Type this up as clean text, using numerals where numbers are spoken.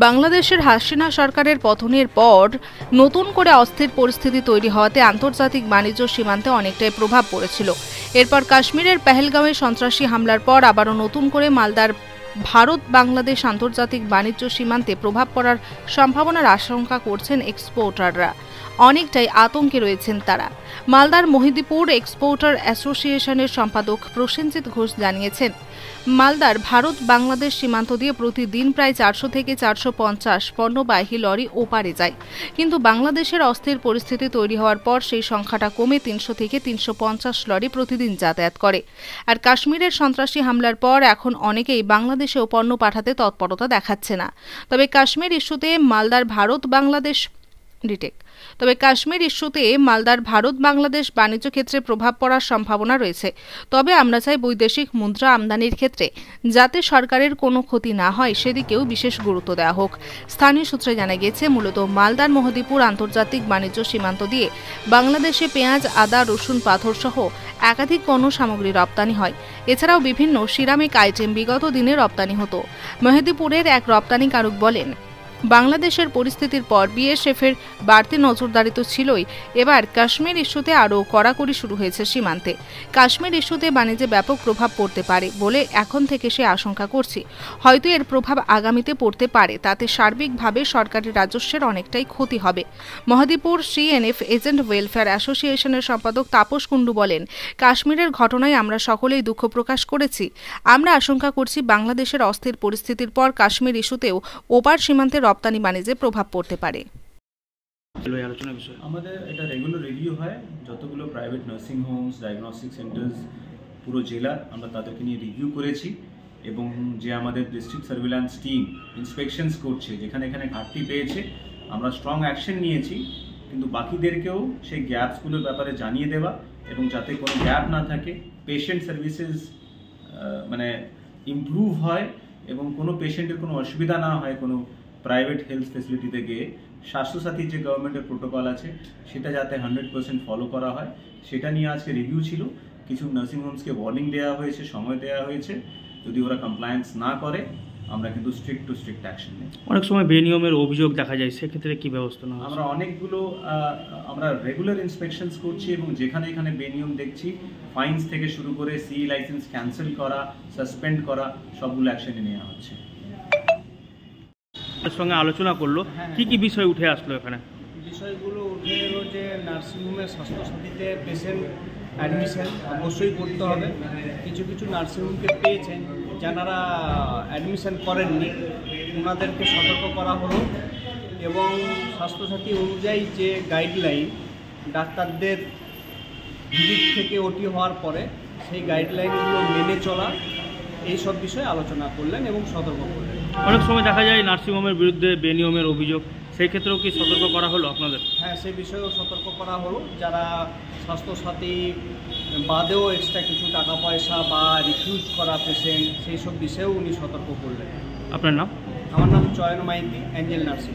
বাংলাদেশের হাসিনা সরকারের পতনের পর নতুন করে অস্থির পরিস্থিতি তৈরি হওয়াতে আন্তর্জাতিক বাণিজ্য সীমান্তে অনেকটাই প্রভাব পড়েছিল। এরপর কাশ্মীরের পেহেলগাঁওয়ে সন্ত্রাসী হামলার পর আবারও নতুন করে মালদার ভারত বাংলাদেশ আন্তর্জাতিক বাণিজ্য সীমান্তে প্রভাব পড়ার সম্ভাবনার আশঙ্কা করছেন এক্সপোর্টাররা। অনেকটাই আতঙ্কে রয়েছেন তারা। মালদার মহিদীপুর এক্সপোর্টার অ্যাসোসিয়েশনের সম্পাদক প্রসেনজিৎ ঘোষ জানিয়েছেন, মালদার ভারত বাংলাদেশ সীমান্ত দিয়ে প্রতিদিন প্রায় 400 থেকে 450 পণ্যবাহী লরি ওপারে যায়, কিন্তু বাংলাদেশের অস্থির পরিস্থিতি তৈরি হওয়ার পর সেই সংখ্যাটা কমে 300 থেকে 350 লরি প্রতিদিন যাতায়াত করে। আর কাশ্মীরের সন্ত্রাসী হামলার পর এখন অনেকেই বাংলাদেশেও পণ্য পাঠাতে তৎপরতা দেখাচ্ছে না। তবে কাশ্মীর ইস্যুতে মালদার ভারত বাংলাদেশ বাণিজ্য ক্ষেত্রে প্রভাব পড়ার সম্ভাবনা রয়েছে। তবে আমরা চাই বৈদেশিক মুদ্রা আমদানির ক্ষেত্রে যাতে সরকারের কোনো ক্ষতি না হয় সেদিকেও বিশেষ গুরুত্ব দেওয়া হোক। স্থানীয় সূত্রে জানা গিয়েছে, মূলত মালদার মহিদীপুর আন্তর্জাতিক বাণিজ্য সীমান্ত দিয়ে বাংলাদেশে পেঁয়াজ, আদা, রসুন, পাথর সহ একাধিক পণ্য সামগ্রী রপ্তানি হয়। এছাড়াও বিভিন্ন সিরামিক আইটেম বিগত দিনে রপ্তানি হতো। মহিদীপুরের এক রপ্তানিকারক বলেন, বাংলাদেশের পরিস্থিতির পর বিএসএফের বাড়তি নজরদারি তো ছিলই, এবার কাশ্মীর ইস্যুতে আরও কড়াকড়ি শুরু হয়েছে সীমান্তে। কাশ্মীর ইস্যুতে বাণিজ্যে ব্যাপক প্রভাব পড়তে পারে বলে এখন থেকে সে আশঙ্কা করছি। হয়তো এর প্রভাব আগামীতে পড়তে পারে, তাতে সার্বিকভাবে সরকারি রাজস্বের অনেকটাই ক্ষতি হবে। মহিদীপুর সিএনএফ এজেন্ট ওয়েলফেয়ার অ্যাসোসিয়েশনের সম্পাদক তাপস কুণ্ডু বলেন, কাশ্মীরের ঘটনায় আমরা সকলেই দুঃখ প্রকাশ করেছি। আমরা আশঙ্কা করছি বাংলাদেশের অস্থির পরিস্থিতির পর কাশ্মীর ইস্যুতেও ওপার সীমান্তে রপ্তানি বাণিজ্যে প্রভাব পড়তে পারে। আমাদের এটা রেগুলার রিভিউ হয়, যতগুলো private nursing homes, diagnostic centres পুরো জেলার আমরা তাদেরকে নিয়ে রিভিউ করেছি এবং যে আমাদের ডিস্ট্রিক্ট সার্ভিল্যান্স টিম ইন্সপেকশনস করছে, যেখানে এখানে ঘাটতি পেয়েছে আমরা স্ট্রং অ্যাকশন নিয়েছি, কিন্তু বাকিদেরকেও সেই গ্যাপসগুলোর ব্যাপারে জানিয়ে দেওয়া এবং যাতে কোনো গ্যাপ না থাকে, পেশেন্ট সার্ভিসেস মানে ইমপ্রুভ হয় এবং কোনো পেশেন্টের কোনো অসুবিধা না হয় কোনো প্রাইভেট হেলথ ফেসিলিটিতে গিয়ে। স্বাস্থ্যসাথীর যে গভর্নমেন্টের প্রোটোকল আছে সেটা যাতে 100% ফলো করা হয়, সেটা নিয়ে আজকে রিভিউ ছিল। কিছু নার্সিংহোমসকে ওয়ার্নিং দেওয়া হয়েছে, সময় দেওয়া হয়েছে, যদি ওরা কমপ্লায়েন্স না করে আমরা কিন্তু স্ট্রিক্ট অ্যাকশন নিই। অনেক সময় বেনিয়মের অভিযোগ দেখা যায়, সেক্ষেত্রে কি ব্যবস্থা নেওয়া? আমরা অনেকগুলো আমরা রেগুলার ইন্সপেকশনস করছি এবং যেখানে এখানে বেনিয়ম দেখছি, ফাইন্স থেকে শুরু করে সি লাইসেন্স ক্যান্সেল করা, সাসপেন্ড করা, সবগুলো অ্যাকশনে নেওয়া হচ্ছে। সঙ্গে আলোচনা করলো, কি কি বিষয় উঠে আসলো এখানে? বিষয়গুলো উঠে এলো যে নার্সিংহোমের স্বাস্থ্যসাথীতে পেশেন্ট অ্যাডমিশন অবশ্যই করতে হবে। কিছু কিছু নার্সিংহোমকে পেয়েছেন যারা অ্যাডমিশন করেননি, ওনাদেরকে সতর্ক করা হলো এবং স্বাস্থ্যসাথী অনুযায়ী যে গাইডলাইন ডাক্তারদের ভিজিট থেকে ওটি হওয়ার পরে সেই গাইডলাইনগুলো মেনে চলা, এইসব বিষয়ে আলোচনা করলেন এবং সতর্ক করলেন। অনেক সময় দেখা যায় নার্সিংহোমের বিরুদ্ধে বেনিয়মের অভিযোগ, সেই ক্ষেত্রেও কি সতর্ক করা হলো আপনাদের? হ্যাঁ, সেই বিষয়েও সতর্ক করা হলো। যারা স্বাস্থ্যসাথী বাদেও এক্সট্রা কিছু টাকা পয়সা বা রিফিউজ করা পেশেন্ট, সেই সব বিষয়েও উনি সতর্ক করলেন। আপনার নাম? আমার নাম চয়ন মাইতি, অ্যাঞ্জেল নার্সিং।